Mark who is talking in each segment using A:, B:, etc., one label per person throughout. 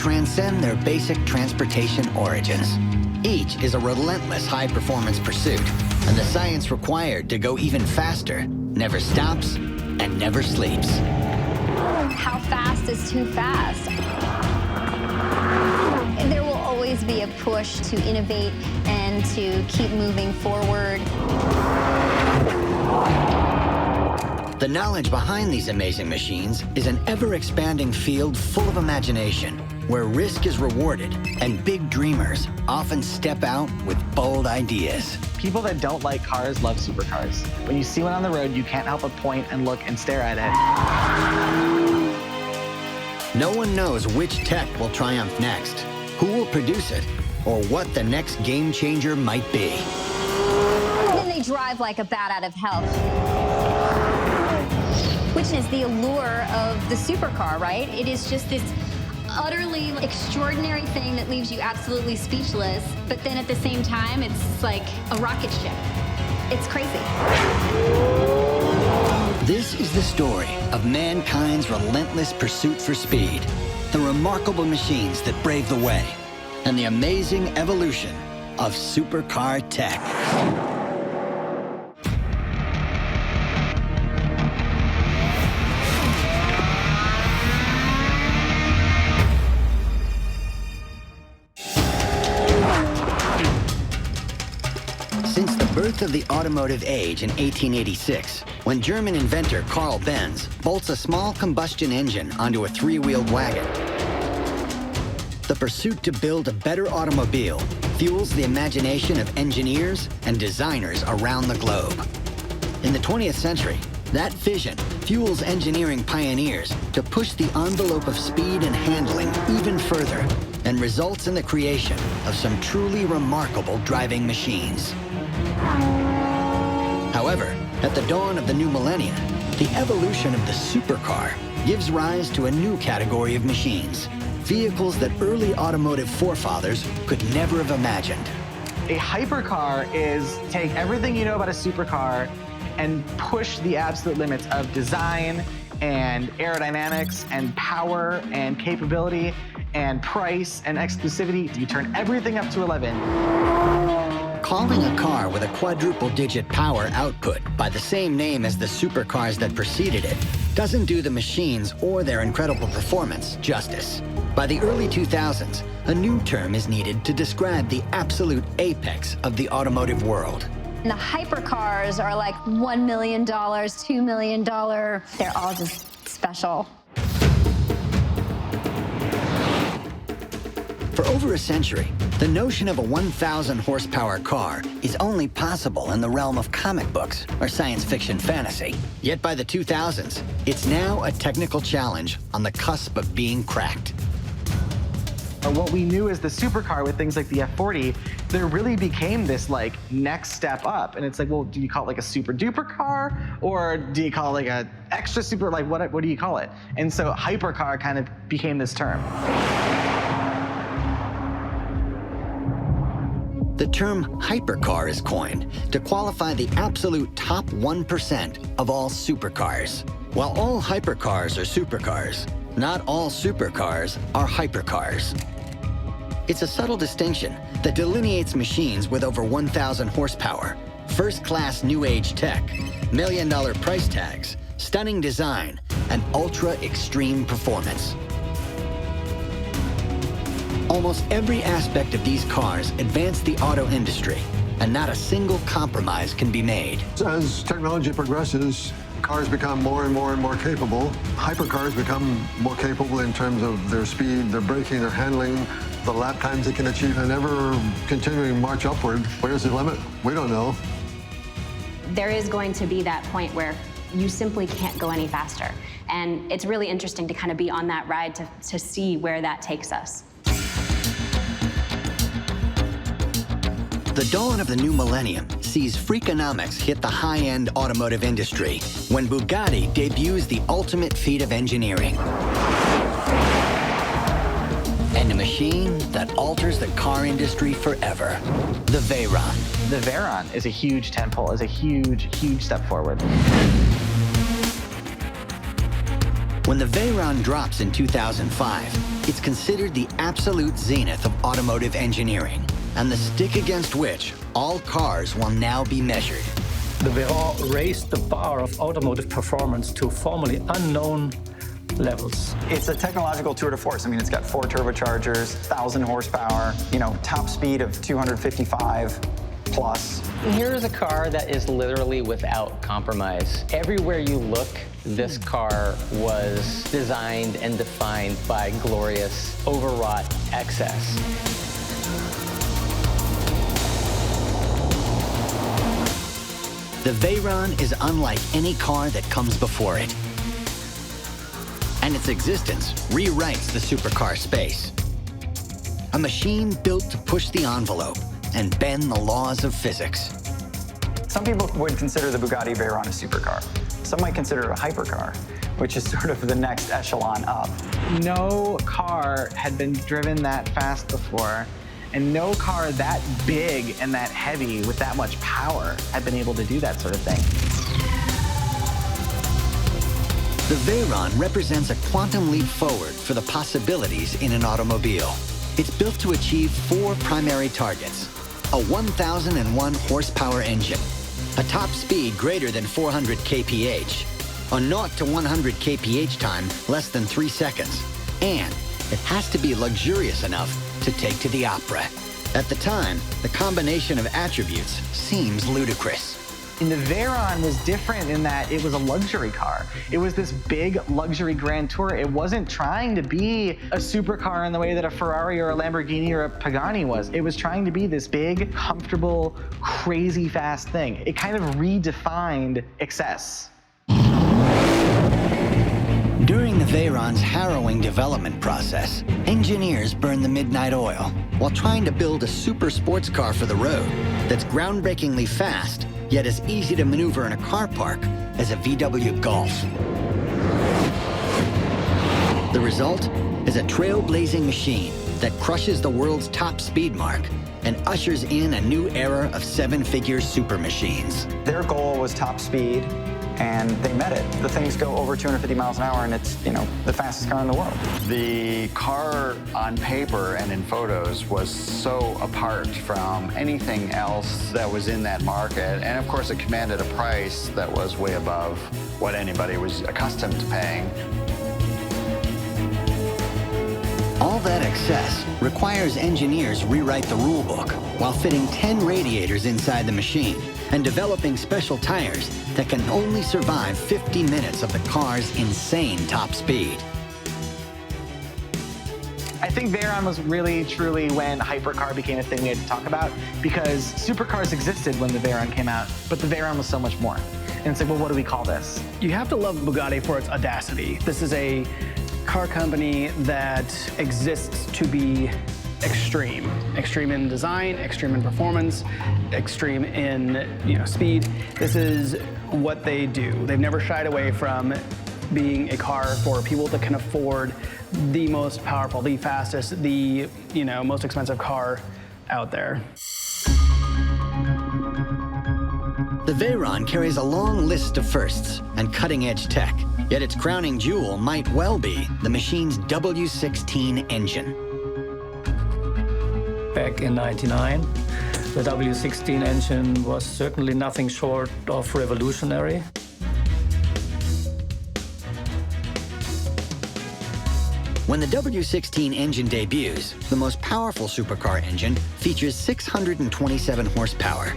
A: transcend their basic transportation origins. Each is a relentless high-performance pursuit, and the science required to go even faster never stops and never sleeps.
B: How fast is too fast? There will always be a push to innovate and to keep moving forward.
A: The knowledge behind these amazing machines is an ever-expanding field full of imagination, where risk is rewarded and big dreamers often step out with bold ideas.
C: People that don't like cars love supercars. When you see one on the road, you can't help but point and look and stare at it.
A: No one knows which tech will triumph next, who will produce it, or what the next game changer might be.
B: And they drive like a bat out of hell, which is the allure of the supercar, right? It is just this utterly extraordinary thing that leaves you absolutely speechless, but then at the same time, it's like a rocket ship. It's crazy.
A: This is the story of mankind's relentless pursuit for speed, the remarkable machines that brave the way, and the amazing evolution of supercar tech. Since the birth of the automotive age in 1886, when German inventor Karl Benz bolts a small combustion engine onto a three-wheeled wagon, the pursuit to build a better automobile fuels the imagination of engineers and designers around the globe. In the 20th century, that vision fuels engineering pioneers to push the envelope of speed and handling even further, and results in the creation of some truly remarkable driving machines. However, at the dawn of the new millennium, the evolution of the supercar gives rise to a new category of machines, vehicles that early automotive forefathers could never have imagined.
C: A hypercar is take everything you know about a supercar and push the absolute limits of design and aerodynamics and power and capability and price and exclusivity. You turn everything up to 11.
A: Calling a car with a quadruple-digit power output by the same name as the supercars that preceded it doesn't do the machines or their incredible performance justice. By the early 2000s, a new term is needed to describe the absolute apex of the automotive world.
B: And the hypercars are like $1 million, $2 million. They're all just special.
A: For over a century, the notion of a 1,000 horsepower car is only possible in the realm of comic books or science fiction fantasy. Yet by the 2000s, it's now a technical challenge on the cusp of being cracked.
C: What we knew as the supercar with things like the F40, there really became this like next step up. And it's like, well, do you call it like a super duper car? Or do you call it like a extra super, like what do you call it? And so hypercar kind of became this term.
A: The term hypercar is coined to qualify the absolute top 1% of all supercars. While all hypercars are supercars, not all supercars are hypercars. It's a subtle distinction that delineates machines with over 1,000 horsepower, first-class new age tech, million-dollar price tags, stunning design, and ultra-extreme performance. Almost every aspect of these cars advance the auto industry, and not a single compromise can be made.
D: As technology progresses, cars become more and more and more capable. Hypercars become more capable in terms of their speed, their braking, their handling, the lap times they can achieve, and ever continuing march upward. Where's the limit? We don't know.
E: There is going to be that point where you simply can't go any faster. And it's really interesting to kind of be on that ride to see where that takes us.
A: The dawn of the new millennium sees freakonomics hit the high-end automotive industry when Bugatti debuts the ultimate feat of engineering. And a machine that alters the car industry forever, the Veyron.
C: The Veyron is a huge tentpole, is a huge, huge step forward.
A: When the Veyron drops in 2005, it's considered the absolute zenith of automotive engineering, and the stick against which all cars will now be measured.
F: The Veyron raised the bar of automotive performance to formerly unknown levels.
G: It's a technological tour de force. I mean, it's got 4 turbochargers, 1,000 horsepower, top speed of 255 plus.
H: Here's a car that is literally without compromise. Everywhere you look, this car was designed and defined by glorious, overwrought excess.
A: The Veyron is unlike any car that comes before it. And its existence rewrites the supercar space. A machine built to push the envelope and bend the laws of physics.
G: Some people would consider the Bugatti Veyron a supercar. Some might consider it a hypercar, which is sort of the next echelon up.
C: No car had been driven that fast before, and no car that big and that heavy with that much power had been able to do that sort of thing.
A: The Veyron represents a quantum leap forward for the possibilities in an automobile. It's built to achieve 4 primary targets: a 1,001 horsepower engine, a top speed greater than 400 kph, a 0 to 100 kph time less than 3 seconds, and it has to be luxurious enough to take to the opera. At the time, the combination of attributes seems ludicrous.
C: And the Veyron was different in that it was a luxury car. It was this big luxury grand tour. It wasn't trying to be a supercar in the way that a Ferrari or a Lamborghini or a Pagani was. It was trying to be this big, comfortable, crazy fast thing. It kind of redefined excess.
A: During the Veyron's harrowing development process, engineers burned the midnight oil while trying to build a super sports car for the road that's groundbreakingly fast, yet as easy to maneuver in a car park as a VW Golf. The result is a trailblazing machine that crushes the world's top speed mark and ushers in a new era of 7-figure super machines.
G: Their goal was top speed, and they met it. The things go over 250 miles an hour, and it's, the fastest car in the world.
I: The car on paper and in photos was so apart from anything else that was in that market. And of course, it commanded a price that was way above what anybody was accustomed to paying.
A: All that excess requires engineers rewrite the rule book while fitting 10 radiators inside the machine and developing special tires that can only survive 50 minutes of the car's insane top speed.
C: I think Veyron was really, truly when Hypercar became a thing we had to talk about, because supercars existed when the Veyron came out, but the Veyron was so much more. And it's like, well, what do we call this?
J: You have to love Bugatti for its audacity. This is a car company that exists to be extreme. Extreme in design, extreme in performance, extreme in speed. This is what they do. They've never shied away from being a car for people that can afford the most powerful, the fastest, the most expensive car out there.
A: The Veyron carries a long list of firsts and cutting-edge tech, yet its crowning jewel might well be the machine's W16 engine.
F: Back in '99, the W16 engine was certainly nothing short of revolutionary.
A: When the W16 engine debuts, the most powerful supercar engine features 627 horsepower.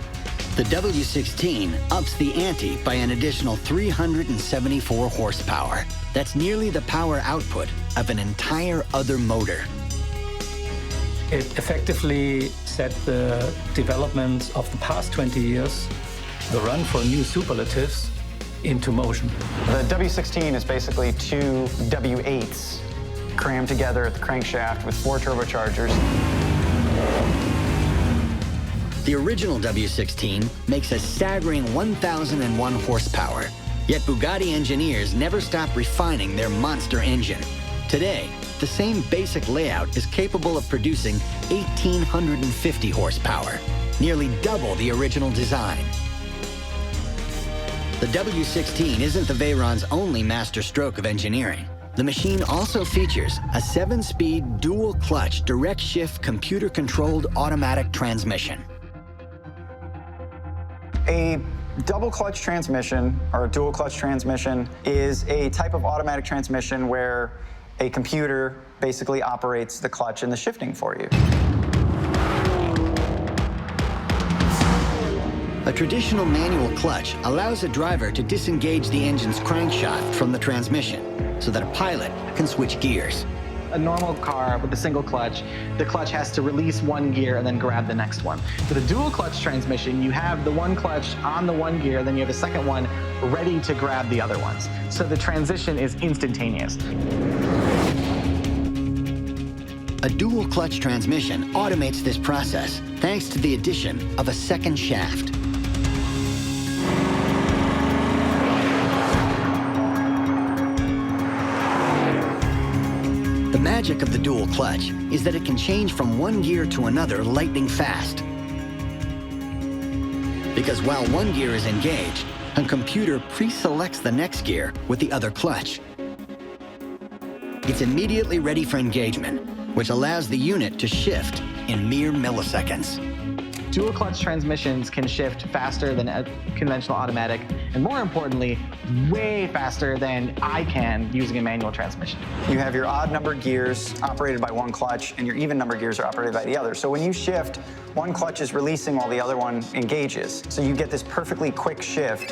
A: The W16 ups the ante by an additional 374 horsepower. That's nearly the power output of an entire other motor.
F: It effectively set the development of the past 20 years, the run for new superlatives, into motion.
G: The W16 is basically 2 W8s crammed together at the crankshaft with 4 turbochargers.
A: The original W16 makes a staggering 1,001 horsepower, yet Bugatti engineers never stop refining their monster engine. Today, the same basic layout is capable of producing 1,850 horsepower, nearly double the original design. The W16 isn't the Veyron's only masterstroke of engineering. The machine also features a 7-speed dual-clutch direct-shift computer-controlled automatic transmission.
G: A double clutch transmission, or a dual clutch transmission, is a type of automatic transmission where a computer basically operates the clutch and the shifting for you.
A: A traditional manual clutch allows a driver to disengage the engine's crankshaft from the transmission so that a pilot can switch gears.
C: A normal car with a single clutch, the clutch has to release one gear and then grab the next one. With a dual clutch transmission, you have the one clutch on the one gear, then you have a second one ready to grab the other ones. So the transition is instantaneous.
A: A dual clutch transmission automates this process thanks to the addition of a second shaft. The magic of the dual clutch is that it can change from one gear to another lightning fast. Because while one gear is engaged, a computer pre-selects the next gear with the other clutch. It's immediately ready for engagement, which allows the unit to shift in mere milliseconds.
C: Dual clutch transmissions can shift faster than a conventional automatic, and more importantly, way faster than I can using a manual transmission.
G: You have your odd numbered gears operated by one clutch, and your even numbered gears are operated by the other. So when you shift, one clutch is releasing while the other one engages. So you get this perfectly quick shift.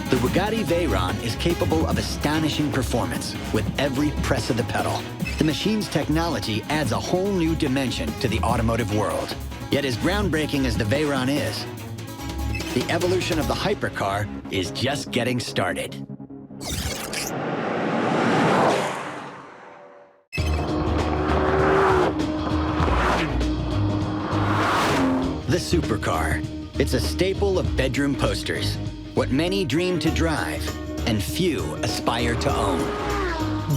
A: The Bugatti Veyron is capable of astonishing performance with every press of the pedal. The machine's technology adds a whole new dimension to the automotive world. Yet as groundbreaking as the Veyron is, the evolution of the Hypercar is just getting started. The Supercar. It's a staple of bedroom posters. What many dream to drive, and few aspire to own.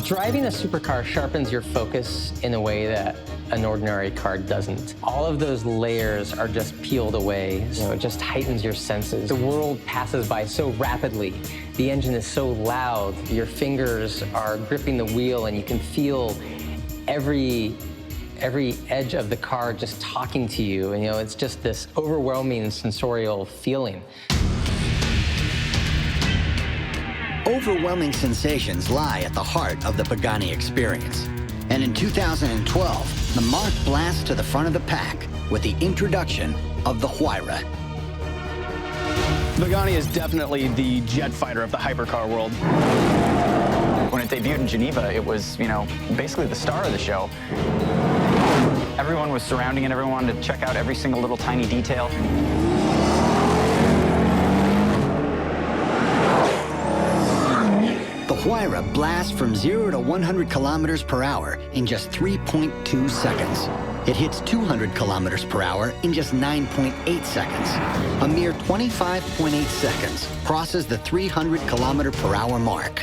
H: Driving a supercar sharpens your focus in a way that an ordinary car doesn't. All of those layers are just peeled away. It just heightens your senses. The world passes by so rapidly. The engine is so loud. Your fingers are gripping the wheel, and you can feel every edge of the car just talking to you. And, it's just this overwhelming sensorial feeling.
A: Overwhelming sensations lie at the heart of the Pagani experience. And in 2012, the mark blasts to the front of the pack with the introduction of the Huayra.
J: Pagani is definitely the jet fighter of the hypercar world.
G: When it debuted in Geneva, it was, basically the star of the show. Everyone was surrounding it. Everyone wanted to check out every single little tiny detail.
A: The Huayra blasts from 0 to 100 kilometers per hour in just 3.2 seconds. It hits 200 kilometers per hour in just 9.8 seconds. A mere 25.8 seconds crosses the 300 kilometer per hour mark.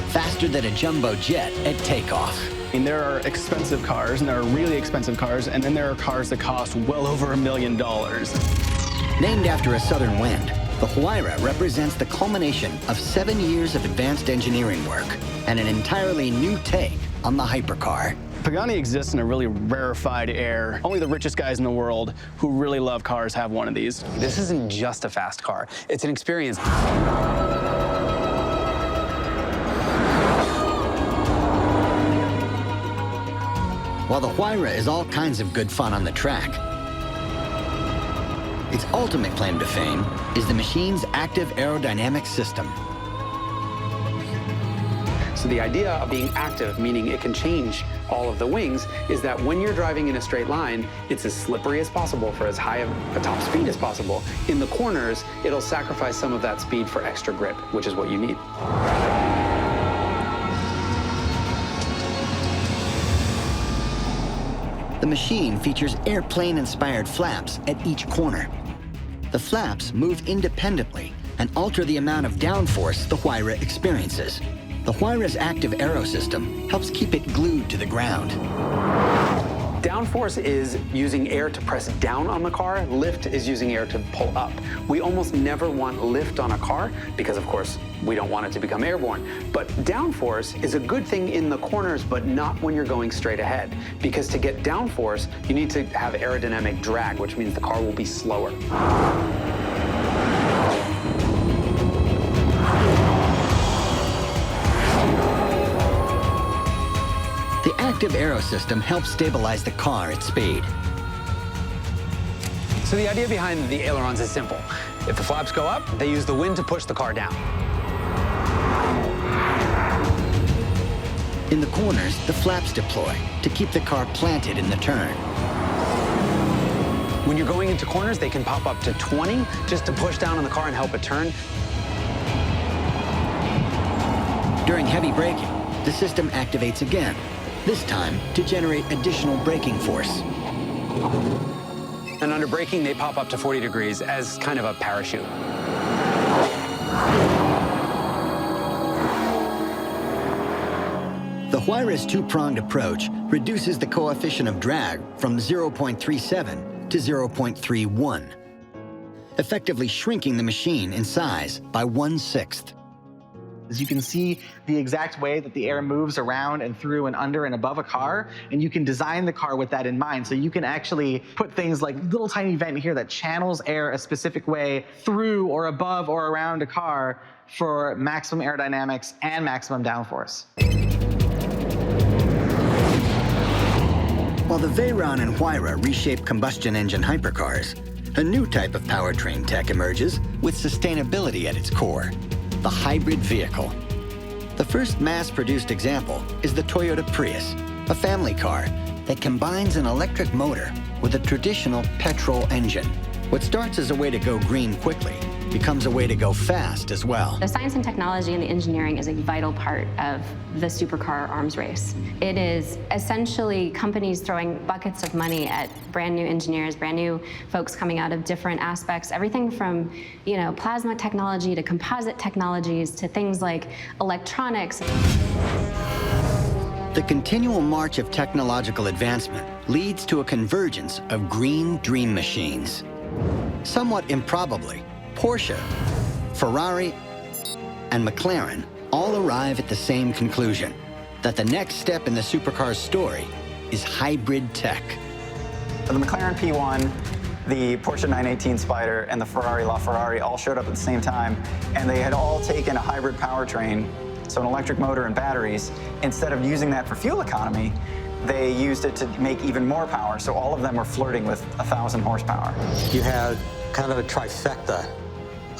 A: Faster than a jumbo jet at takeoff.
J: There are expensive cars, and there are really expensive cars, and then there are cars that cost well over $1 million.
A: Named after a southern wind, the Huayra represents the culmination of 7 years of advanced engineering work and an entirely new take on the hypercar.
J: Pagani exists in a really rarefied air. Only the richest guys in the world who really love cars have one of these.
K: This isn't just a fast car. It's an experience.
A: While the Huayra is all kinds of good fun on the track, its ultimate claim to fame is the machine's active aerodynamic system.
K: So the idea of being active, meaning it can change all of the wings, is that when you're driving in a straight line, it's as slippery as possible for as high a top speed as possible. In the corners, it'll sacrifice some of that speed for extra grip, which is what you need.
A: The machine features airplane-inspired flaps at each corner. The flaps move independently and alter the amount of downforce the Huayra experiences. The Huayra's active aero system helps keep it glued to the ground.
K: Downforce is using air to press down on the car. Lift is using air to pull up. We almost never want lift on a car because, of course, we don't want it to become airborne. But downforce is a good thing in the corners, but not when you're going straight ahead. Because to get downforce, you need to have aerodynamic drag, which means the car will be slower.
A: The active aero system helps stabilize the car at speed.
K: So the idea behind the ailerons is simple. If the flaps go up, they use the wind to push the car down.
A: In the corners, the flaps deploy to keep the car planted in the turn.
K: When you're going into corners, they can pop up to 20 just to push down on the car and help it turn.
A: During heavy braking, the system activates again, this time to generate additional braking force.
K: And under braking, they pop up to 40 degrees as kind of a parachute.
A: The Huayra's two-pronged approach reduces the coefficient of drag from 0.37 to 0.31, effectively shrinking the machine in size by 1/6.
C: You can see the exact way that the air moves around and through and under and above a car, and you can design the car with that in mind. So you can actually put things like little tiny vent here that channels air a specific way through or above or around a car for maximum aerodynamics and maximum downforce.
A: While the Veyron and Huayra reshape combustion engine hypercars, a new type of powertrain tech emerges with sustainability at its core. The hybrid vehicle. The first mass-produced example is the Toyota Prius, a family car that combines an electric motor with a traditional petrol engine. What starts as a way to go green quickly becomes a way to go fast as well.
E: The science and technology and the engineering is a vital part of the supercar arms race. It is essentially companies throwing buckets of money at brand new engineers, brand new folks coming out of different aspects, everything from, plasma technology to composite technologies to things like electronics.
A: The continual march of technological advancement leads to a convergence of green dream machines. Somewhat improbably, Porsche, Ferrari, and McLaren all arrive at the same conclusion, that the next step in the supercar's story is hybrid tech.
G: The McLaren P1, the Porsche 918 Spyder, and the Ferrari LaFerrari all showed up at the same time, and they had all taken a hybrid powertrain, so an electric motor and batteries. Instead of using that for fuel economy, they used it to make even more power, so all of them were flirting with 1,000 horsepower.
L: You had kind of a trifecta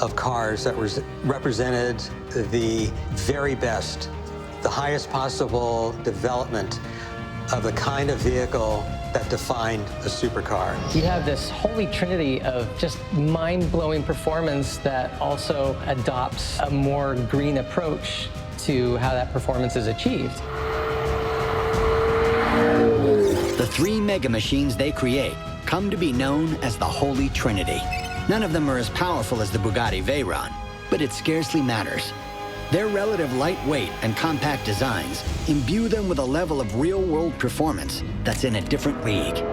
L: of cars that represented the very best, the highest possible development of the kind of vehicle that defined a supercar.
H: You have this holy trinity of just mind-blowing performance that also adopts a more green approach to how that performance is achieved.
A: The three mega machines they create come to be known as the Holy Trinity. None of them are as powerful as the Bugatti Veyron, but it scarcely matters. Their relative lightweight and compact designs imbue them with a level of real-world performance that's in a different league.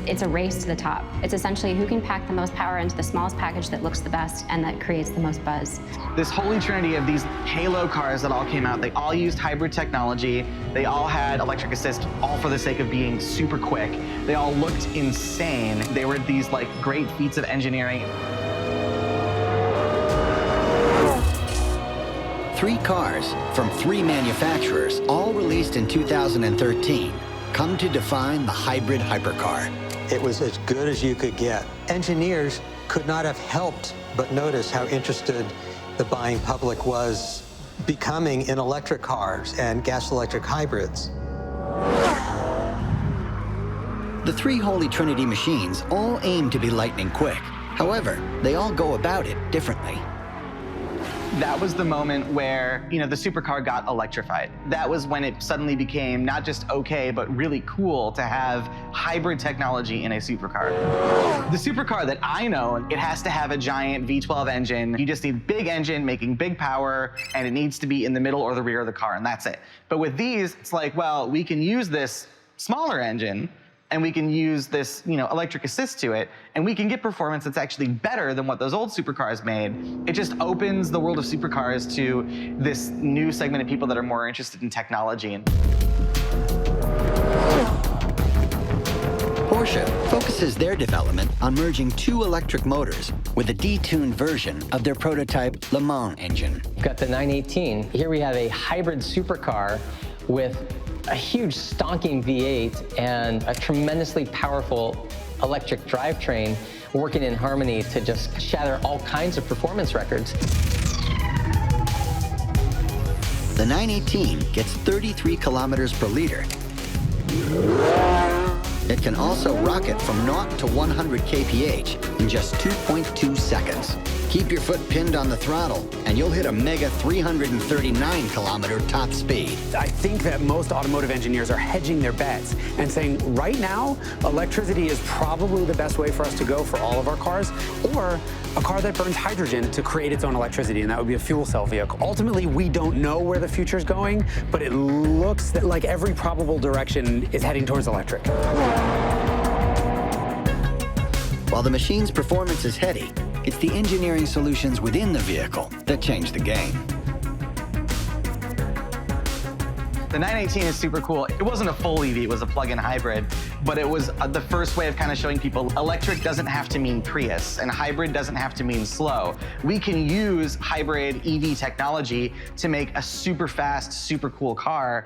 E: It's a race to the top. It's essentially who can pack the most power into the smallest package that looks the best and that creates the most buzz.
C: This holy trinity of these halo cars that all came out, they all used hybrid technology. They all had electric assist, all for the sake of being super quick. They all looked insane. They were these great feats of engineering.
A: 3 cars from 3 manufacturers, all released in 2013, come to define the hybrid hypercar.
L: It was as good as you could get. Engineers could not have helped but notice how interested the buying public was becoming in electric cars and gas-electric hybrids.
A: The 3 Holy Trinity machines all aim to be lightning quick. However, they all go about it differently.
C: That was the moment where, the supercar got electrified. That was when it suddenly became not just okay, but really cool to have hybrid technology in a supercar. The supercar that I know, it has to have a giant V12 engine. You just need big engine making big power, and it needs to be in the middle or the rear of the car, and that's it. But with these, it's like, well, we can use this smaller engine, and we can use this, electric assist to it, and we can get performance that's actually better than what those old supercars made. It just opens the world of supercars to this new segment of people that are more interested in technology.
A: Porsche focuses their development on merging two electric motors with a detuned version of their prototype Le Mans engine.
H: We've got the 918. Here we have a hybrid supercar with a huge stonking V8 and a tremendously powerful electric drivetrain working in harmony to just shatter all kinds of performance records.
A: The 918 gets 33 kilometers per liter. It can also rocket from 0 to 100 kph in just 2.2 seconds. Keep your foot pinned on the throttle, and you'll hit a mega 339-kilometer top speed.
K: I think that most automotive engineers are hedging their bets and saying, right now, electricity is probably the best way for us to go for all of our cars, or a car that burns hydrogen to create its own electricity, and that would be a fuel cell vehicle. Ultimately, we don't know where the future is going, but it looks like every probable direction is heading towards electric.
A: While the machine's performance is heady, it's the engineering solutions within the vehicle that change the game.
C: The 918 is super cool. It wasn't a full EV, it was a plug-in hybrid, but it was the first way of kind of showing people electric doesn't have to mean Prius, and hybrid doesn't have to mean slow. We can use hybrid EV technology to make a super fast, super cool car.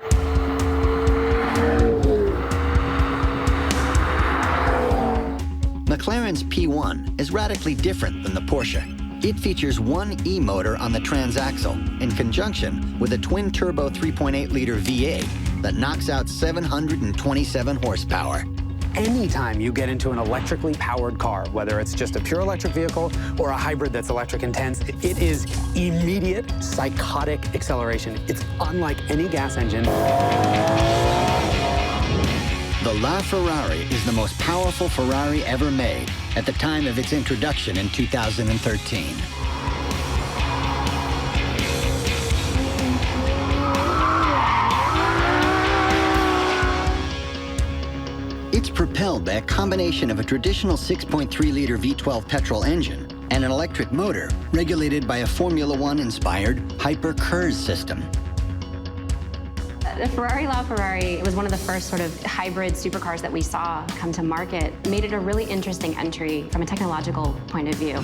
A: McLaren's P1 is radically different than the Porsche. It features one E-motor on the transaxle in conjunction with a twin-turbo 3.8-liter V8 that knocks out 727 horsepower.
K: Anytime you get into an electrically powered car, whether it's just a pure electric vehicle or a hybrid that's electric intense, it is immediate, psychotic acceleration. It's unlike any gas engine.
A: The LaFerrari is the most powerful Ferrari ever made at the time of its introduction in 2013. It's propelled by a combination of a traditional 6.3-liter V12 petrol engine and an electric motor regulated by a Formula One-inspired Hypercars system.
E: The Ferrari LaFerrari was one of the first sort of hybrid supercars that we saw come to market. Made it a really interesting entry from a technological point of view.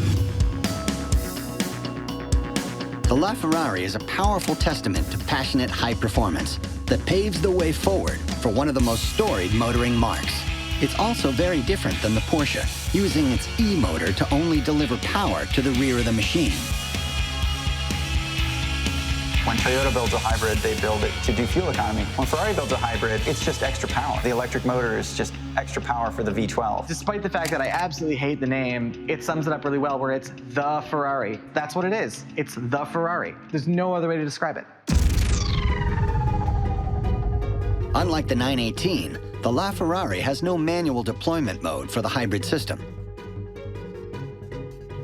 A: The LaFerrari is a powerful testament to passionate high performance that paves the way forward for one of the most storied motoring marques. It's also very different than the Porsche, using its E-motor to only deliver power to the rear of the machine.
G: When Toyota builds a hybrid, they build it to do fuel economy. When Ferrari builds a hybrid, it's just extra power. The electric motor is just extra power for the V12.
C: Despite the fact that I absolutely hate the name, it sums it up really well where it's the Ferrari. That's what it is. It's the Ferrari. There's no other way to describe it.
A: Unlike the 918, the LaFerrari has no manual deployment mode for the hybrid system.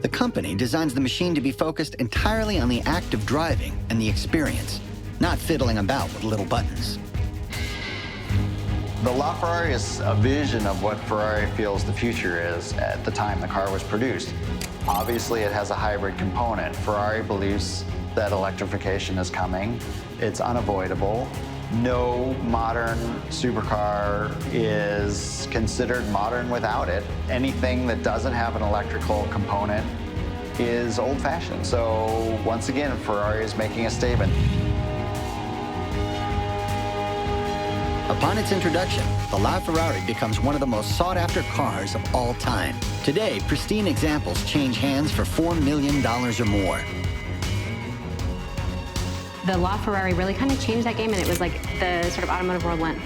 A: The company designs the machine to be focused entirely on the act of driving and the experience, not fiddling about with little buttons.
I: The LaFerrari is a vision of what Ferrari feels the future is at the time the car was produced. Obviously, it has a hybrid component. Ferrari believes that electrification is coming. It's unavoidable. No modern supercar is considered modern without it. Anything that doesn't have an electrical component is old-fashioned. So once again, Ferrari is making a statement.
A: Upon its introduction, the LaFerrari becomes one of the most sought-after cars of all time. Today, pristine examples change hands for $4 million or more.
E: The LaFerrari really kind of changed that game, and it was like the sort of automotive world went,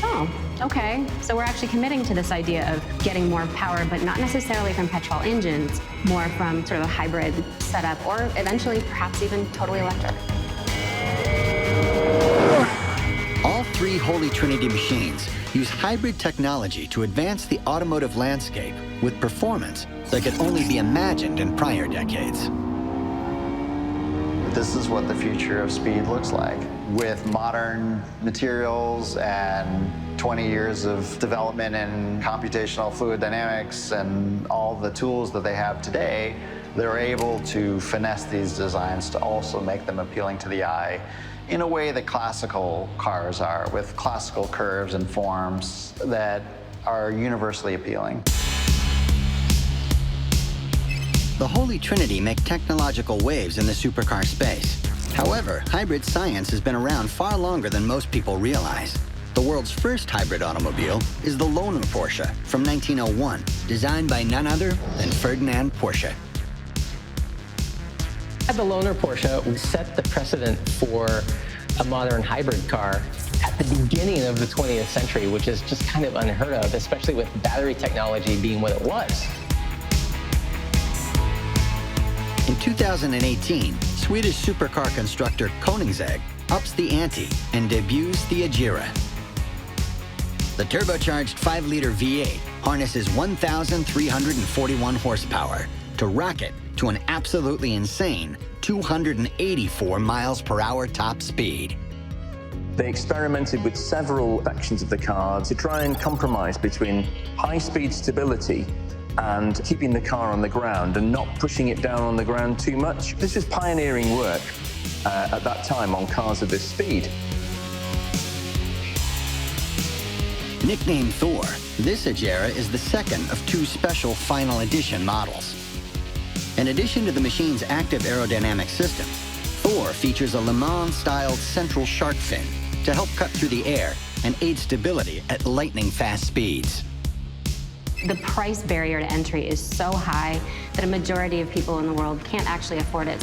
E: Oh, okay. So we're actually committing to this idea of getting more power, but not necessarily from petrol engines, more from sort of a hybrid setup, or eventually perhaps even totally electric.
A: All three Holy Trinity machines use hybrid technology to advance the automotive landscape with performance that could only be imagined in prior decades.
I: This is what the future of speed looks like. With modern materials and 20 years of development in computational fluid dynamics and all the tools that they have today, they're able to finesse these designs to also make them appealing to the eye in a way that classical cars are, with classical curves and forms that are universally appealing.
A: The Holy Trinity make technological waves in the supercar space. However, hybrid science has been around far longer than most people realize. The world's first hybrid automobile is the Lohner Porsche from 1901, designed by none other than Ferdinand Porsche.
H: The Lohner Porsche set the precedent for a modern hybrid car at the beginning of the 20th century, which is just kind of unheard of, especially with battery technology being what it was.
A: In 2018, Swedish supercar constructor Koenigsegg ups the ante and debuts the Agera. The turbocharged 5-liter V8 harnesses 1,341 horsepower to rocket to an absolutely insane 284 miles per hour top speed.
M: They experimented with several sections of the car to try and compromise between high-speed stability and keeping the car on the ground and not pushing it down on the ground too much. This was pioneering work at that time on cars of this speed.
A: Nicknamed Thor, this Agera is the second of two special final edition models. In addition to the machine's active aerodynamic system, Thor features a Le Mans-styled central shark fin to help cut through the air and aid stability at lightning-fast speeds.
E: The price barrier to entry is so high that a majority of people in the world can't actually afford it.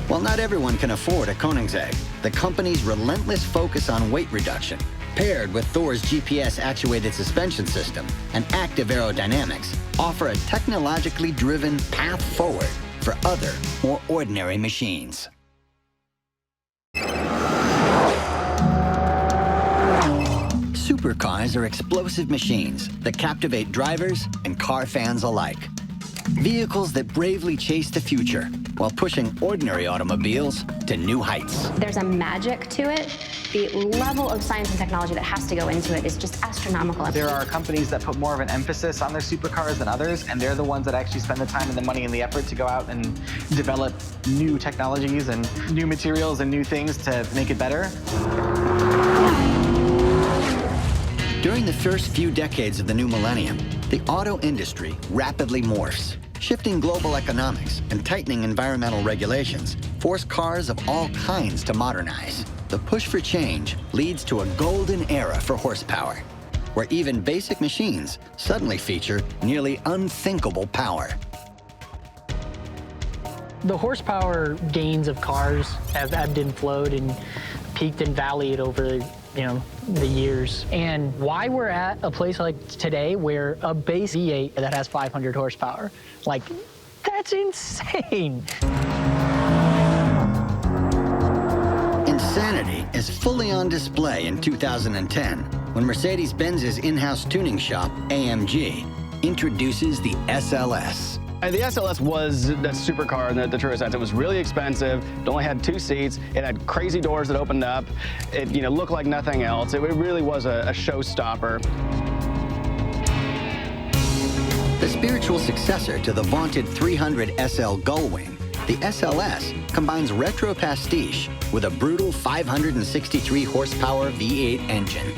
A: While not everyone can afford a Koenigsegg, the company's relentless focus on weight reduction, paired with Thor's GPS-actuated suspension system and active aerodynamics, offer a technologically driven path forward for other, more ordinary machines. Supercars are explosive machines that captivate drivers and car fans alike. Vehicles that bravely chase the future while pushing ordinary automobiles to new heights.
E: There's a magic to it. The level of science and technology that has to go into it is just astronomical.
C: There are companies that put more of an emphasis on their supercars than others, and they're the ones that actually spend the time and the money and the effort to go out and develop new technologies and new materials and new things to make it better.
A: During the first few decades of the new millennium, the auto industry rapidly morphs. Shifting global economics and tightening environmental regulations force cars of all kinds to modernize. The push for change leads to a golden era for horsepower, where even basic machines suddenly feature nearly unthinkable power.
N: The horsepower gains of cars have ebbed and flowed and peaked and valleyed over the years. And why we're at a place like today where a base V8 that has 500 horsepower, like, that's insane.
A: Insanity is fully on display in 2010 when Mercedes-Benz's in-house tuning shop, AMG, introduces the SLS.
J: The SLS was that supercar in the truest sense. It was really expensive. It only had 2 seats. It had crazy doors that opened up. It looked like nothing else. It really was a showstopper.
A: The spiritual successor to the vaunted 300 SL Gullwing, the SLS combines retro pastiche with a brutal 563 horsepower V8 engine.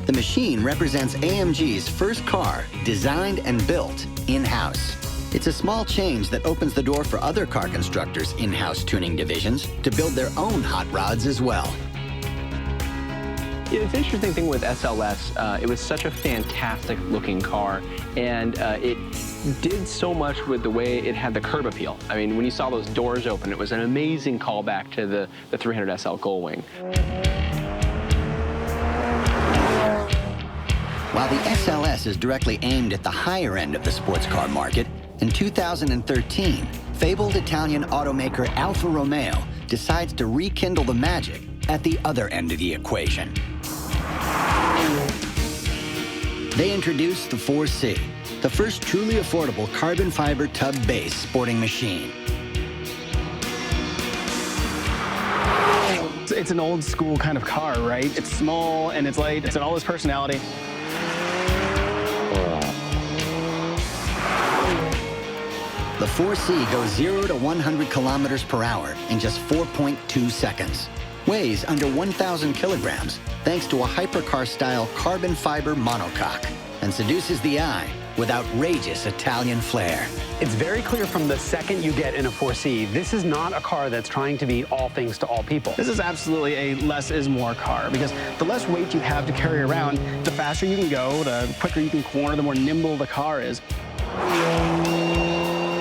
A: The machine represents AMG's first car designed and built in-house. It's a small change that opens the door for other car constructors' in-house tuning divisions to build their own hot rods as well.
O: Yeah, the interesting thing with SLS, it was such a fantastic looking car, and it did so much with the way it had the curb appeal. I mean, when you saw those doors open, it was an amazing callback to the 300 SL Gullwing.
A: While the SLS is directly aimed at the higher end of the sports car market, in 2013, fabled Italian automaker Alfa Romeo decides to rekindle the magic at the other end of the equation. They introduced the 4C, the first truly affordable carbon fiber tub-based sporting machine.
J: It's an old school kind of car, right? It's small and it's light. It's got all this personality.
A: The 4C goes 0 to 100 kilometers per hour in just 4.2 seconds. Weighs under 1,000 kilograms thanks to a Hypercar-style carbon fiber monocoque, and seduces the eye with outrageous Italian flair.
K: It's very clear from the second you get in a 4C, this is not a car that's trying to be all things to all people.
J: This is absolutely a less is more car, because the less weight you have to carry around, the faster you can go, the quicker you can corner, the more nimble the car is.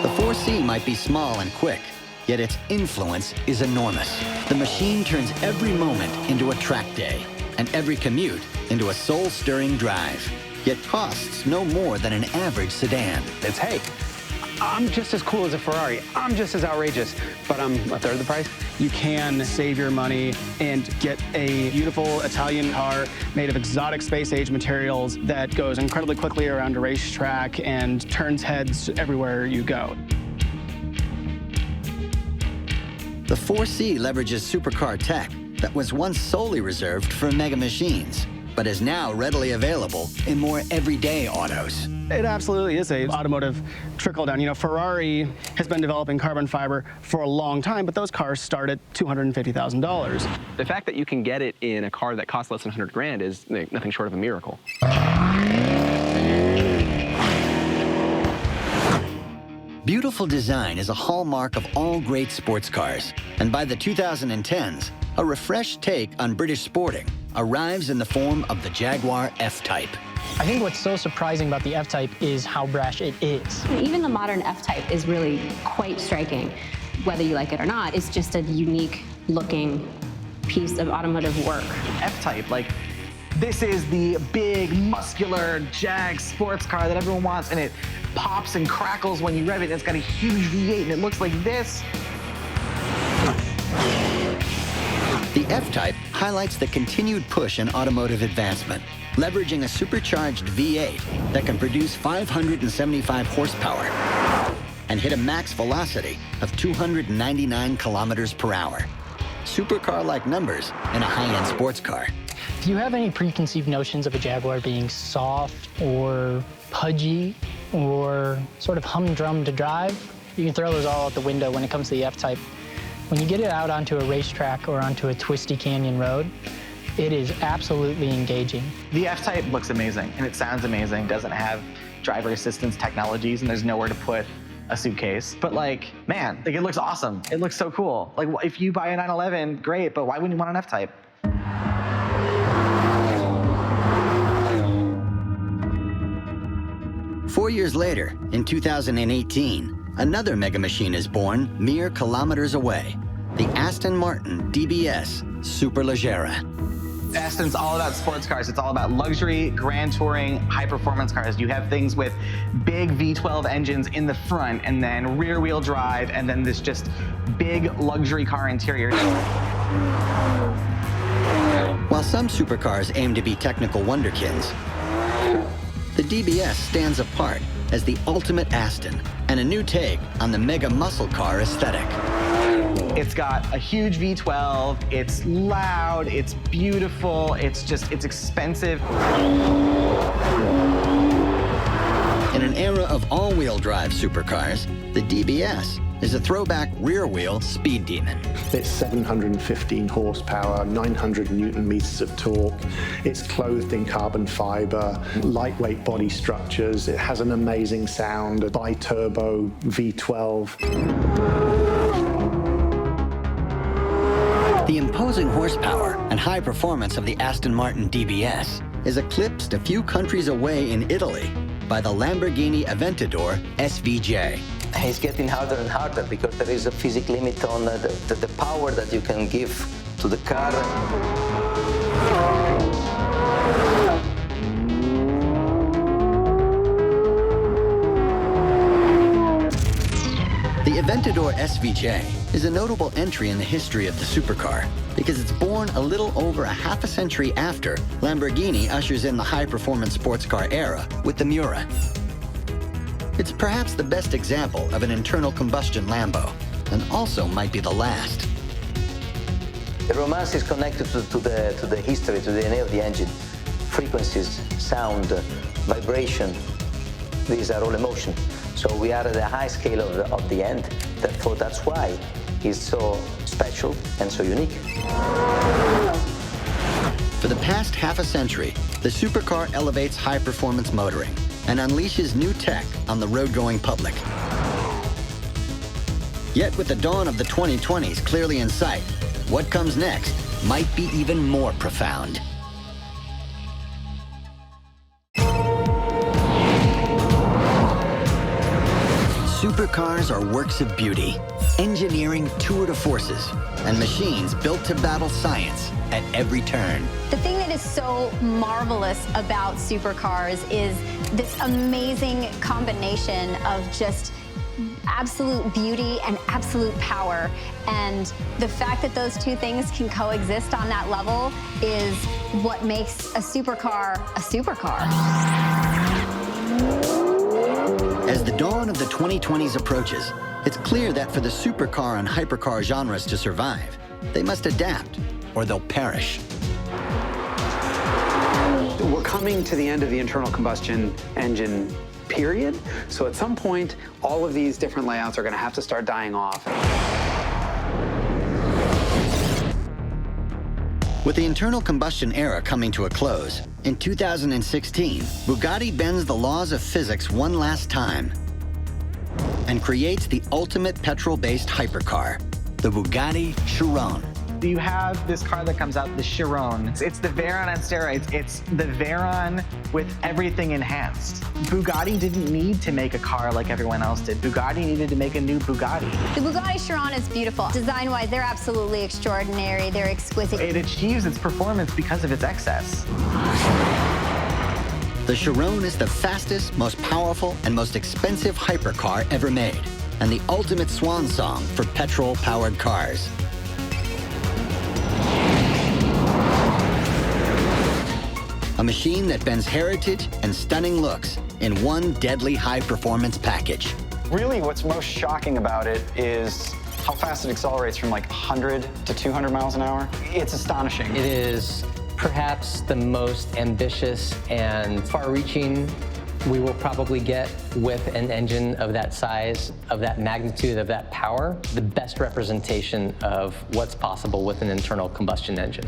A: The 4C might be small and quick, yet its influence is enormous. The machine turns every moment into a track day, and every commute into a soul-stirring drive, yet costs no more than an average sedan.
K: It's, hey, I'm just as cool as a Ferrari. I'm just as outrageous, but I'm a third of the price.
J: You can save your money and get a beautiful Italian car made of exotic space-age materials that goes incredibly quickly around a racetrack and turns heads everywhere you go.
A: The 4C leverages supercar tech that was once solely reserved for mega machines, but is now readily available in more everyday autos.
J: It absolutely is a automotive trickle-down. You know, Ferrari has been developing carbon fiber for a long time, but those cars start at $250,000.
O: The fact that you can get it in a car that costs less than 100 grand is nothing short of a miracle.
A: Beautiful design is a hallmark of all great sports cars, and by the 2010s, a refreshed take on British sporting arrives in the form of the Jaguar F-Type.
N: I think what's so surprising about the F-Type is how brash it is.
E: Even the modern F-Type is really quite striking. Whether you like it or not, it's just a unique looking piece of automotive work.
C: F-Type, like, this is the big, muscular Jag sports car that everyone wants, and it pops and crackles when you rev it, and it's got a huge V8, and it looks like this.
A: The F-Type highlights the continued push in automotive advancement, leveraging a supercharged V8 that can produce 575 horsepower and hit a max velocity of 299 kilometers per hour. Supercar-like numbers in a high-end sports car.
N: Do you have any preconceived notions of a Jaguar being soft or pudgy or sort of humdrum to drive? You can throw those all out the window when it comes to the F-Type. When you get it out onto a racetrack or onto a twisty canyon road, it is absolutely engaging.
C: The F-Type looks amazing, and it sounds amazing. It doesn't have driver assistance technologies, and there's nowhere to put a suitcase. But, like, man, like, it looks awesome. It looks so cool. Like, if you buy a 911, great, but why wouldn't you want an F-Type?
A: Four years later, in 2018, another mega machine is born mere kilometers away, the Aston Martin DBS Superleggera.
C: Aston's all about sports cars. It's all about luxury, grand touring, high-performance cars. You have things with big V12 engines in the front, and then rear-wheel drive, and then this just big luxury car interior.
A: While some supercars aim to be technical wonderkins, the DBS stands apart as the ultimate Aston and a new take on the mega muscle car aesthetic.
C: It's got a huge V12, it's loud, it's beautiful, it's expensive.
A: In an era of all-wheel drive supercars, the DBS is a throwback rear-wheel speed demon.
P: It's 715 horsepower, 900 newton meters of torque. It's clothed in carbon fiber, lightweight body structures. It has an amazing sound, a bi-turbo V12.
A: The imposing horsepower and high performance of the Aston Martin DBS is eclipsed a few countries away in Italy by the Lamborghini Aventador SVJ.
Q: It's getting harder and harder because there is a physics limit on the power that you can give to the car.
A: The Aventador SVJ is a notable entry in the history of the supercar because it's born a little over a half a century after Lamborghini ushers in the high-performance sports car era with the Miura. It's perhaps the best example of an internal combustion Lambo, and also might be the last.
Q: The romance is connected to the history, to the DNA of the engine. Frequencies, sound, vibration, these are all emotion. So we are at the high scale of the end. Therefore, that's why it's so special and so unique.
A: For the past half a century, the supercar elevates high-performance motoring and unleashes new tech on the road-going public. Yet with the dawn of the 2020s clearly in sight, what comes next might be even more profound. Supercars are works of beauty, engineering tour de forces, and machines built to battle science at every turn.
B: The thing that is so marvelous about supercars is this amazing combination of just absolute beauty and absolute power. And the fact that those two things can coexist on that level is what makes a supercar a supercar.
A: As the dawn of the 2020s approaches, it's clear that for the supercar and hypercar genres to survive, they must adapt or they'll perish.
K: We're coming to the end of the internal combustion engine period. So at some point, all of these different layouts are going to have to start dying off.
A: With the internal combustion era coming to a close, in 2016, Bugatti bends the laws of physics one last time and creates the ultimate petrol-based hypercar, the Bugatti Chiron.
C: You have this car that comes out, the Chiron. It's the Veyron on steroids. It's the Veyron with everything enhanced. Bugatti didn't need to make a car like everyone else did. Bugatti needed to make a new Bugatti.
B: The Bugatti Chiron is beautiful. Design-wise, they're absolutely extraordinary. They're exquisite.
C: It achieves its performance because of its excess.
A: The Chiron is the fastest, most powerful, and most expensive hypercar ever made, and the ultimate swan song for petrol-powered cars. A machine that bends heritage and stunning looks in one deadly high-performance package.
G: Really, what's most shocking about it is how fast it accelerates from like 100 to 200 miles an hour. It's astonishing.
H: It is perhaps the most ambitious and far-reaching we will probably get with an engine of that size, of that magnitude, of that power, the best representation of what's possible with an internal combustion engine.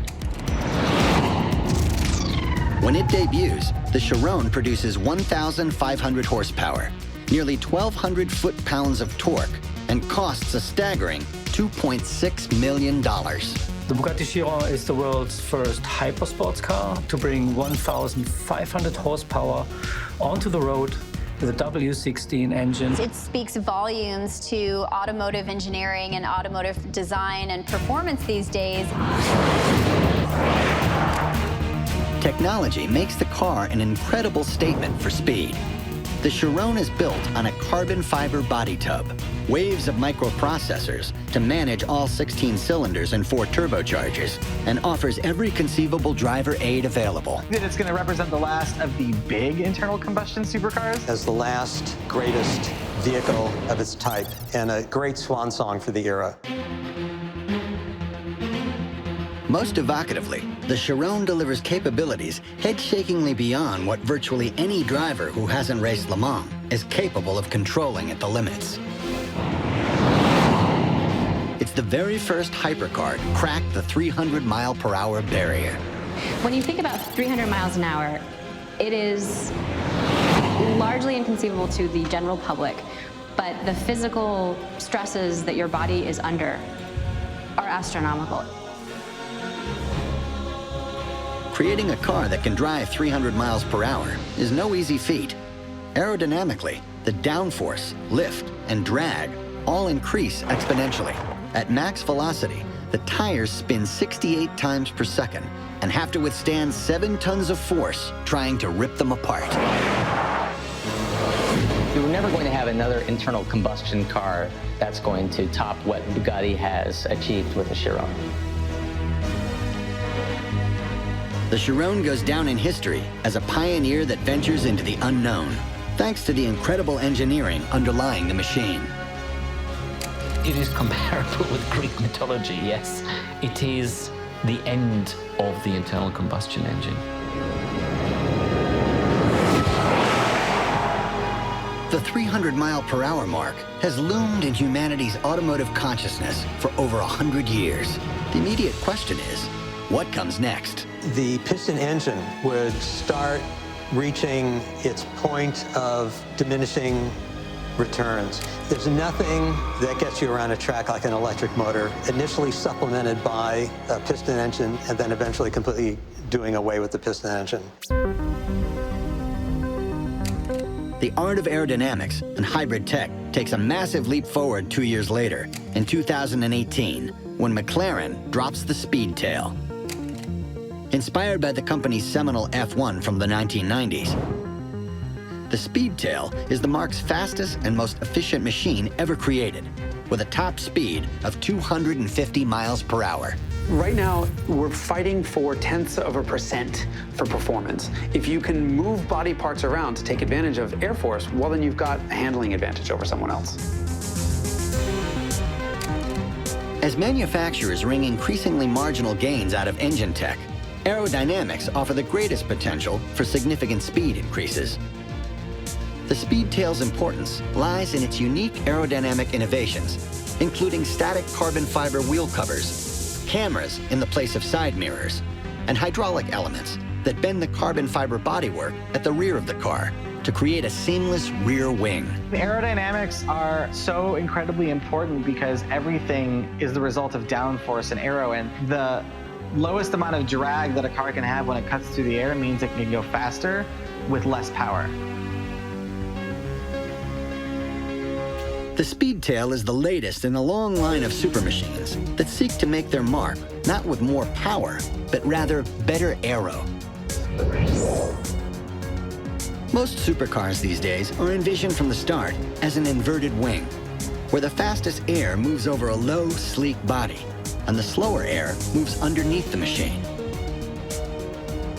A: When it debuts, the Chiron produces 1,500 horsepower, nearly 1,200 foot-pounds of torque, and costs a staggering $2.6 million.
F: The Bugatti Chiron is the world's first hypersports car to bring 1,500 horsepower onto the road with a W16 engine.
B: It speaks volumes to automotive engineering and automotive design and performance these days.
A: Technology makes the car an incredible statement for speed. The Chiron is built on a carbon fiber body tub, waves of microprocessors to manage all 16 cylinders and 4 turbochargers, and offers every conceivable driver aid available.
C: It's going to represent the last of the big internal combustion supercars.
L: As the last, greatest vehicle of its type, and a great swan song for the era.
A: Most evocatively, the Chiron delivers capabilities head-shakingly beyond what virtually any driver who hasn't raced Le Mans is capable of controlling at the limits. It's the very first hypercar to crack the 300-mile-per-hour barrier.
E: When you think about 300 miles an hour, it is largely inconceivable to the general public, but the physical stresses that your body is under are astronomical.
A: Creating a car that can drive 300 miles per hour is no easy feat. Aerodynamically, the downforce, lift, and drag all increase exponentially. At max velocity, the tires spin 68 times per second and have to withstand 7 tons of force trying to rip them apart.
H: We're never going to have another internal combustion car that's going to top what Bugatti has achieved with the Chiron.
A: The Chiron goes down in history as a pioneer that ventures into the unknown, thanks to the incredible engineering underlying the machine.
R: It is comparable with Greek mythology, yes. It is the end of the internal combustion engine.
A: The 300-mile-per-hour mark has loomed in humanity's automotive consciousness for over 100 years. The immediate question is, what comes next?
L: The piston engine would start reaching its point of diminishing returns. There's nothing that gets you around a track like an electric motor, initially supplemented by a piston engine and then eventually completely doing away with the piston engine.
A: The art of aerodynamics and hybrid tech takes a massive leap forward 2 years later, in 2018, when McLaren drops the speed tail. Inspired by the company's seminal F1 from the 1990s, the Speedtail is the marque's fastest and most efficient machine ever created, with a top speed of 250 miles per hour.
K: Right now, we're fighting for 0.1% for performance. If you can move body parts around to take advantage of Air Force, well, then you've got a handling advantage over someone else.
A: As manufacturers wring increasingly marginal gains out of engine tech, aerodynamics offer the greatest potential for significant speed increases. The Speedtail's importance lies in its unique aerodynamic innovations, including static carbon fiber wheel covers, cameras in the place of side mirrors, and hydraulic elements that bend the carbon fiber bodywork at the rear of the car to create a seamless rear wing.
C: The aerodynamics are so incredibly important because everything is the result of downforce and aero, and the lowest amount of drag that a car can have when it cuts through the air means it can go faster with less power.
A: The Speedtail is the latest in a long line of super machines that seek to make their mark not with more power, but rather better aero. Most supercars these days are envisioned from the start as an inverted wing, where the fastest air moves over a low, sleek body, and the slower air moves underneath the machine.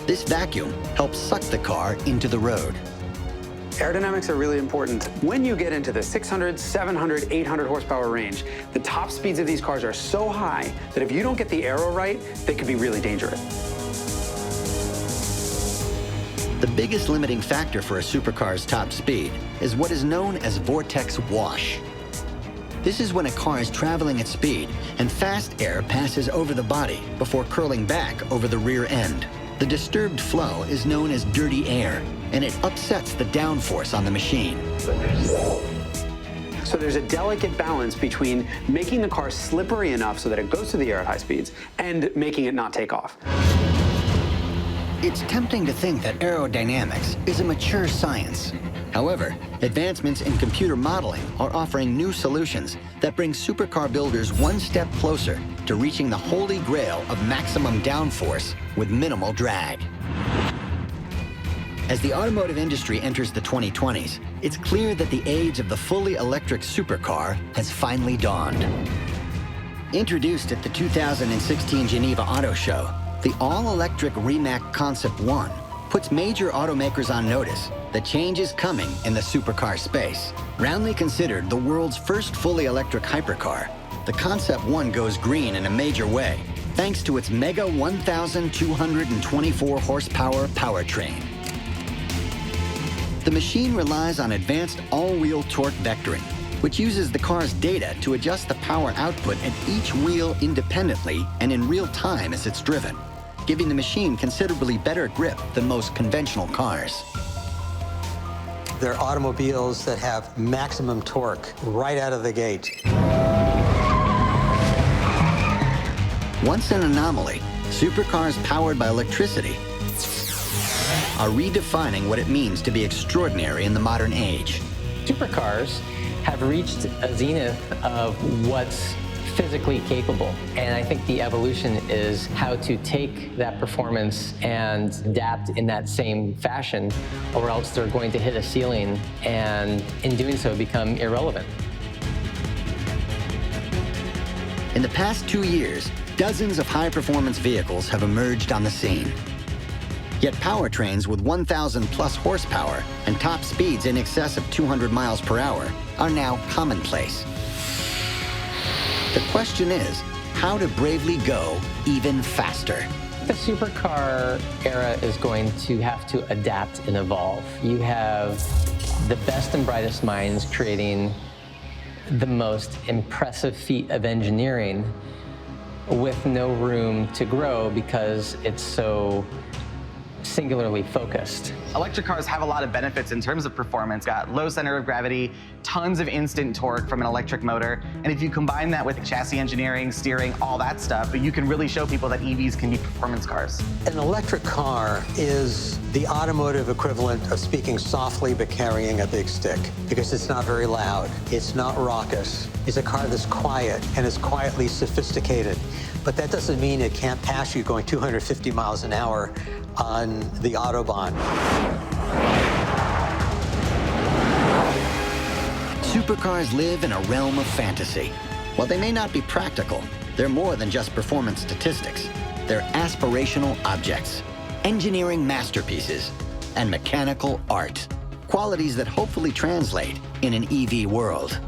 A: This vacuum helps suck the car into the road.
K: Aerodynamics are really important. When you get into the 600, 700, 800 horsepower range, the top speeds of these cars are so high that if you don't get the aero right, they could be really dangerous.
A: The biggest limiting factor for a supercar's top speed is what is known as vortex wash. This is when a car is traveling at speed and fast air passes over the body before curling back over the rear end. The disturbed flow is known as dirty air, and it upsets the downforce on the machine.
K: So there's a delicate balance between making the car slippery enough so that it goes through the air at high speeds and making it not take off.
A: It's tempting to think that aerodynamics is a mature science. However, advancements in computer modeling are offering new solutions that bring supercar builders one step closer to reaching the holy grail of maximum downforce with minimal drag. As the automotive industry enters the 2020s, it's clear that the age of the fully electric supercar has finally dawned. Introduced at the 2016 Geneva Auto Show, the all-electric Rimac Concept 1 puts major automakers on notice that change is coming in the supercar space. Roundly considered the world's first fully electric hypercar, the Concept 1 goes green in a major way, thanks to its mega 1,224 horsepower powertrain. The machine relies on advanced all-wheel torque vectoring, which uses the car's data to adjust the power output at each wheel independently and in real time as it's driven, giving the machine considerably better grip than most conventional cars.
L: They're automobiles that have maximum torque right out of the gate.
A: Once an anomaly, supercars powered by electricity are redefining what it means to be extraordinary in the modern age.
H: Supercars have reached a zenith of what's physically capable. And I think the evolution is how to take that performance and adapt in that same fashion, or else they're going to hit a ceiling and in doing so become irrelevant.
A: In the past 2 years, dozens of high-performance vehicles have emerged on the scene. Yet powertrains with 1,000 plus horsepower and top speeds in excess of 200 miles per hour are now commonplace. The question is, how to bravely go even faster.
H: The supercar era is going to have to adapt and evolve. You have the best and brightest minds creating the most impressive feat of engineering with no room to grow because it's so singularly focused.
C: Electric cars have a lot of benefits in terms of performance. Got low center of gravity, tons of instant torque from an electric motor, and if you combine that with chassis engineering, steering, all that stuff, you can really show people that EVs can be performance cars.
L: An electric car is the automotive equivalent of speaking softly but carrying a big stick, because it's not very loud, it's not raucous. It's a car that's quiet and is quietly sophisticated. But that doesn't mean it can't pass you going 250 miles an hour on the Autobahn.
A: Supercars live in a realm of fantasy. While they may not be practical, they're more than just performance statistics. They're aspirational objects, engineering masterpieces, and mechanical art. Qualities that hopefully translate in an EV world.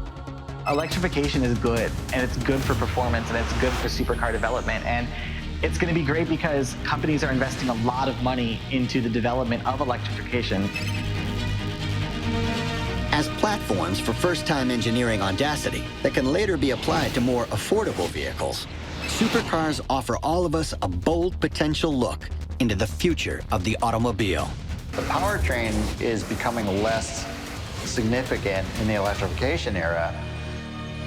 C: Electrification is good, and it's good for performance, and it's good for supercar development. And it's going to be great because companies are investing a lot of money into the development of electrification.
A: As platforms for first-time engineering audacity that can later be applied to more affordable vehicles, supercars offer all of us a bold potential look into the future of the automobile.
I: The powertrain is becoming less significant in the electrification era.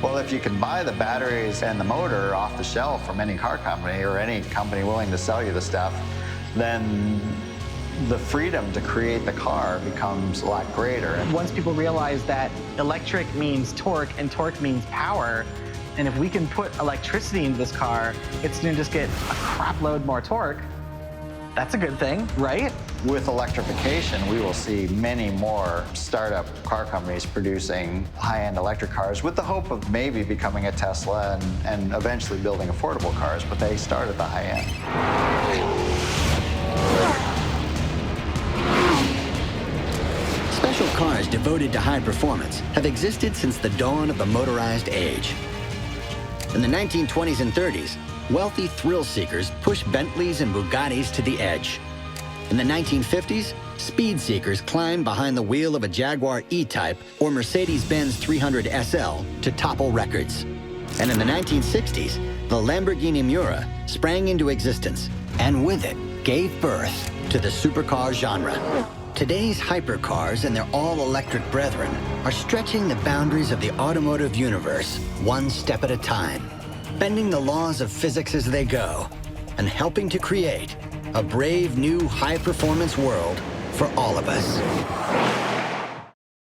I: Well, if you can buy the batteries and the motor off the shelf from any car company or any company willing to sell you the stuff, then the freedom to create the car becomes a lot greater.
C: Once people realize that electric means torque and torque means power, and if we can put electricity into this car, it's going to just get a crap load more torque. That's a good thing, right?
I: With electrification, we will see many more startup car companies producing high-end electric cars with the hope of maybe becoming a Tesla and eventually building affordable cars, but they start at the high end.
A: Special cars devoted to high performance have existed since the dawn of the motorized age. In the 1920s and 30s, wealthy thrill seekers pushed Bentleys and Bugattis to the edge. In the 1950s, speed seekers climbed behind the wheel of a Jaguar E-Type or Mercedes-Benz 300 SL to topple records. And in the 1960s, the Lamborghini Miura sprang into existence, and with it, gave birth to the supercar genre. Today's hypercars and their all-electric brethren are stretching the boundaries of the automotive universe one step at a time, bending the laws of physics as they go, and helping to create a brave new high-performance world for all of us.